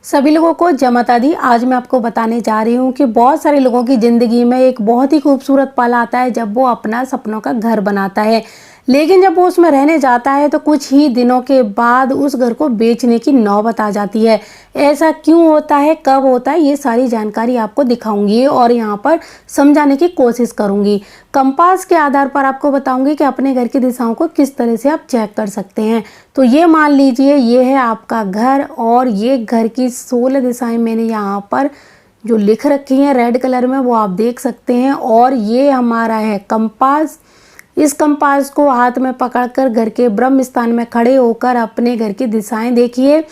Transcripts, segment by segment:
सभी लोगों को जय माता दी। आज मैं आपको बताने जा रही हूँ कि बहुत सारे लोगों की ज़िंदगी में एक बहुत ही खूबसूरत पल आता है जब वो अपना सपनों का घर बनाता है, लेकिन जब वो उसमें रहने जाता है तो कुछ ही दिनों के बाद उस घर को बेचने की नौबत आ जाती है। ऐसा क्यों होता है, कब होता है, ये सारी जानकारी आपको दिखाऊंगी और यहाँ पर समझाने की कोशिश करूंगी। कंपास के आधार पर आपको बताऊंगी कि अपने घर की दिशाओं को किस तरह से आप चेक कर सकते हैं। तो ये मान लीजिए ये है आपका घर और ये घर की 16 दिशाएं मैंने यहाँ पर जो लिख रखी हैं रेड कलर में वो आप देख सकते हैं। और ये हमारा है कंपास। इस कंपास को हाथ में पकड़कर घर के ब्रह्म स्थान में खड़े होकर अपने घर की दिशाएं देखिए।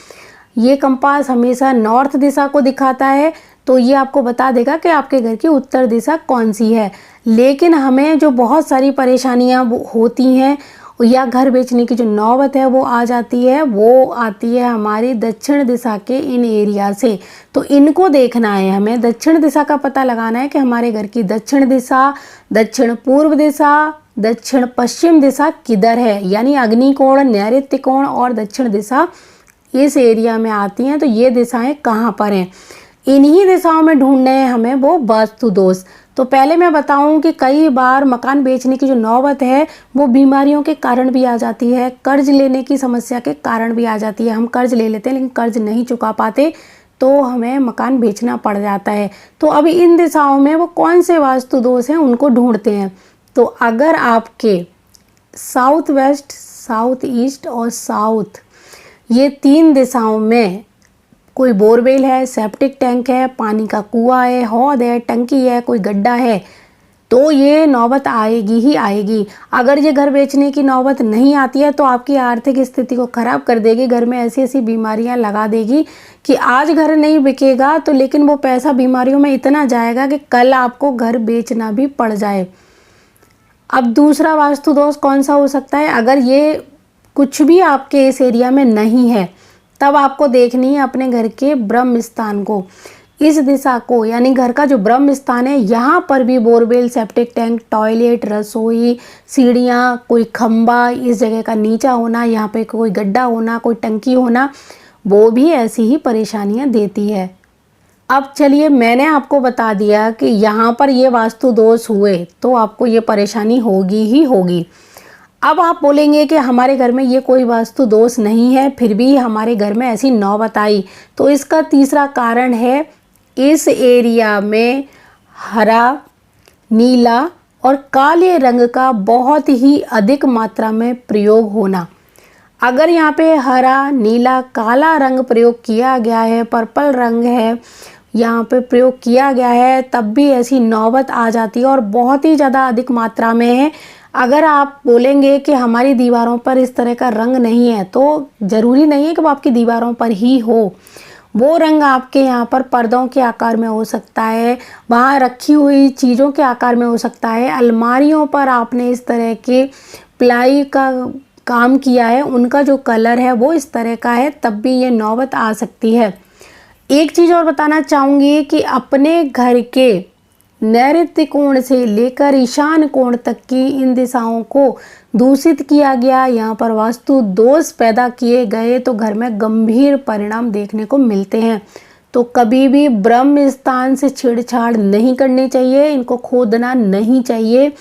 ये कंपास हमेशा नॉर्थ दिशा को दिखाता है, तो ये आपको बता देगा कि आपके घर की उत्तर दिशा कौन सी है। लेकिन हमें जो बहुत सारी परेशानियां होती हैं या घर बेचने की जो नौबत है वो आ जाती है, वो आती है हमारी दक्षिण दिशा के इन एरिया से। तो इनको देखना है, हमें दक्षिण दिशा का पता लगाना है कि हमारे घर की दक्षिण दिशा, दक्षिण पूर्व दिशा, दक्षिण पश्चिम दिशा किधर है, यानी अग्नि कोण, नैऋत्य कोण और दक्षिण दिशा इस एरिया में आती हैं। तो ये दिशाएं कहाँ पर हैं, इन्हीं दिशाओं में ढूंढने हैं हमें वो वास्तु दोष। तो पहले मैं बताऊं कि कई बार मकान बेचने की जो नौबत है वो बीमारियों के कारण भी आ जाती है, कर्ज लेने की समस्या के कारण भी आ जाती है। हम कर्ज ले लेते हैं लेकिन कर्ज नहीं चुका पाते तो हमें मकान बेचना पड़ जाता है। तो अब इन दिशाओं में वो कौन से वास्तु दोष हैं उनको ढूंढते हैं। तो अगर आपके साउथ वेस्ट, साउथ ईस्ट और साउथ ये 3 दिशाओं में कोई बोरवेल है, सेप्टिक टैंक है, पानी का कुआं है, हौद है, टंकी है, कोई गड्ढा है, तो ये नौबत आएगी ही आएगी। अगर ये घर बेचने की नौबत नहीं आती है तो आपकी आर्थिक स्थिति को खराब कर देगी। घर में ऐसी ऐसी बीमारियां लगा देगी कि आज घर नहीं बिकेगा तो लेकिन वो पैसा बीमारियों में इतना जाएगा कि कल आपको घर बेचना भी पड़ जाए। अब दूसरा वास्तु दोष कौन सा हो सकता है, अगर ये कुछ भी आपके इस एरिया में नहीं है तब आपको देखनी है अपने घर के ब्रह्म स्थान को, इस दिशा को, यानी घर का जो ब्रह्म स्थान है यहाँ पर भी बोरवेल, सेप्टिक टैंक, टॉयलेट, रसोई, सीढ़ियाँ, कोई खंबा इस जगह का नीचा होना, यहाँ पे कोई गड्ढा होना, कोई टंकी होना, वो भी ऐसी ही परेशानियाँ देती है। अब चलिए मैंने आपको बता दिया कि यहाँ पर ये वास्तु दोष हुए तो आपको ये परेशानी होगी ही होगी। अब आप बोलेंगे कि हमारे घर में ये कोई वास्तु दोष नहीं है फिर भी हमारे घर में ऐसी नौबत आई। तो इसका तीसरा कारण है इस एरिया में हरा, नीला और काले रंग का बहुत ही अधिक मात्रा में प्रयोग होना। अगर यहाँ पे हरा, नीला, काला रंग प्रयोग किया गया है, पर्पल रंग है यहाँ पे प्रयोग किया गया है, तब भी ऐसी नौबत आ जाती है और बहुत ही ज़्यादा अधिक मात्रा में है। अगर आप बोलेंगे कि हमारी दीवारों पर इस तरह का रंग नहीं है तो ज़रूरी नहीं है कि वो आपकी दीवारों पर ही हो। वो रंग आपके यहाँ पर पर्दों के आकार में हो सकता है, वहाँ रखी हुई चीज़ों के आकार में हो सकता है, अलमारियों पर आपने इस तरह के प्लाई का काम किया है, उनका जो कलर है वो इस तरह का है, तब भी ये नौबत आ सकती है। एक चीज़ और बताना चाहूँगी कि अपने घर के नैऋत्य कोण से लेकर ईशान कोण तक की इन दिशाओं को दूषित किया गया, यहाँ पर वास्तु दोष पैदा किए गए तो घर में गंभीर परिणाम देखने को मिलते हैं। तो कभी भी ब्रह्म स्थान से छेड़छाड़ नहीं करनी चाहिए, इनको खोदना नहीं चाहिए।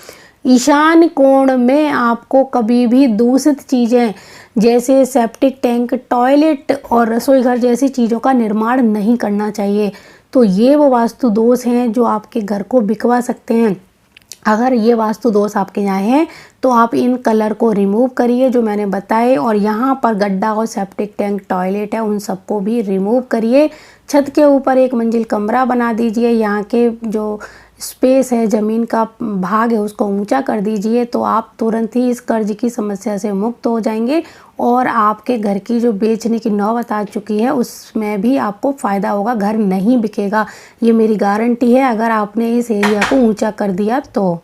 ईशान कोण में आपको कभी भी दूषित चीज़ें जैसे सेप्टिक टैंक, टॉयलेट और रसोई घर जैसी चीज़ों का निर्माण नहीं करना चाहिए। तो ये वो वास्तु दोष हैं जो आपके घर को बिकवा सकते हैं। अगर ये वास्तु दोष आपके यहाँ हैं तो आप इन कलर को रिमूव करिए जो मैंने बताए, और यहाँ पर गड्ढा और सेप्टिक टैंक, टॉयलेट है, उन सबको भी रिमूव करिए। छत के ऊपर एक मंजिल कमरा बना दीजिए, यहाँ के जो स्पेस है, ज़मीन का भाग है, उसको ऊंचा कर दीजिए। तो आप तुरंत ही इस कर्ज की समस्या से मुक्त हो जाएंगे और आपके घर की जो बेचने की नौबत आ चुकी है उसमें भी आपको फ़ायदा होगा, घर नहीं बिकेगा, ये मेरी गारंटी है अगर आपने इस एरिया को ऊंचा कर दिया तो।